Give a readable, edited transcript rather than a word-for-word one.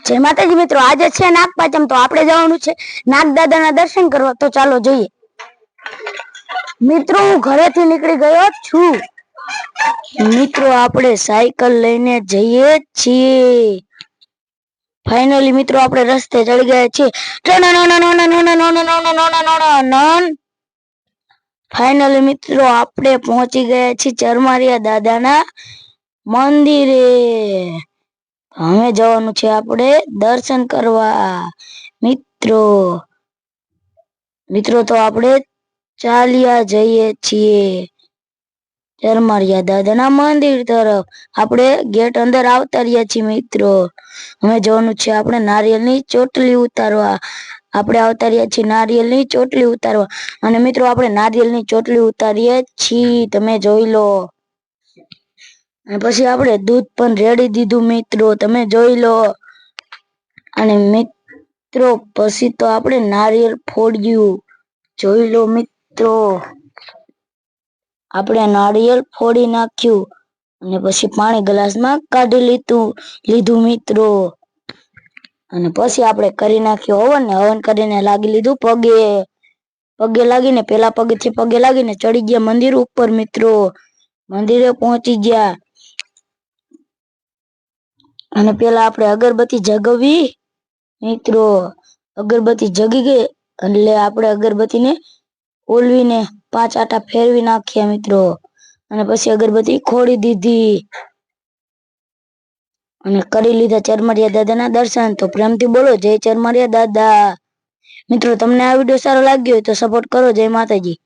જય માતાજી મિત્રો, આજે છે નાગપાંચમ, તો આપણે જવાનું છે નાગ દાદાના દર્શન કરવા. તો ચાલો જઈએ. મિત્રો હું ઘરેથી નીકળી ગયો છું. મિત્રો આપણે સાયકલ લઈને જઈએ છીએ. ફાઇનલી મિત્રો આપણે રસ્તે ચડી ગયા છીએ. ફાઇનલી મિત્રો આપણે પહોંચી ગયા છીએ ચરમારિયા દાદાના મંદિરે. હવે જવાનું છે આપણે દર્શન કરવા. મિત્રો તો આપણે ચાલ્યા જઈએ છીએ ચરમારિયા દાદાના મંદિર તરફ. આપણે ગેટ અંદર આવતા રહ્યા છીએ. મિત્રો હવે જવાનું છે આપણે નારિયેળની ચોટલી ઉતારવા. આપણે આવતા રહ્યા છીએ નારિયેળની ચોટલી ઉતારવા. અને મિત્રો આપણે નારિયેળની ચોટલી ઉતારીએ છીએ, તમે જોઈ લો. અને પછી આપણે દૂધ પણ રેડી દીધું મિત્રો, તમે જોઈ લો. અને મિત્રો પછી તો આપણે નારિયેળ ફોડ્યું, જોઈ લો મિત્રો. આપણે નારિયેળ ફોડી નાખ્યું અને પછી પાણી ગ્લાસમાં કાઢી લીધું મિત્રો. અને પછી આપણે કરી નાખ્યું હવન ને હવન કરીને લાગી લીધું પગે લાગીને પેલા પગથી પગે લાગીને ચડી ગયા મંદિર ઉપર મિત્રો. મંદિરે પહોંચી ગયા અને પેલા આપણે અગરબત્તી જગાવી મિત્રો. અગરબત્તી જગી ગઈ એટલે આપણે અગરબત્તીને ઓલવીને 5 આટા ફેરવી નાખ્યા મિત્રો. અને પછી અગરબત્તી ખોડી દીધી અને કરી લીધા ચરમારિયા દાદાના દર્શન. તો પ્રેમથી બોલો જય ચરમારિયા દાદા. મિત્રો તમને આ વિડીયો સારો લાગ્યો હોય તો સપોર્ટ કરો. જય માતાજી.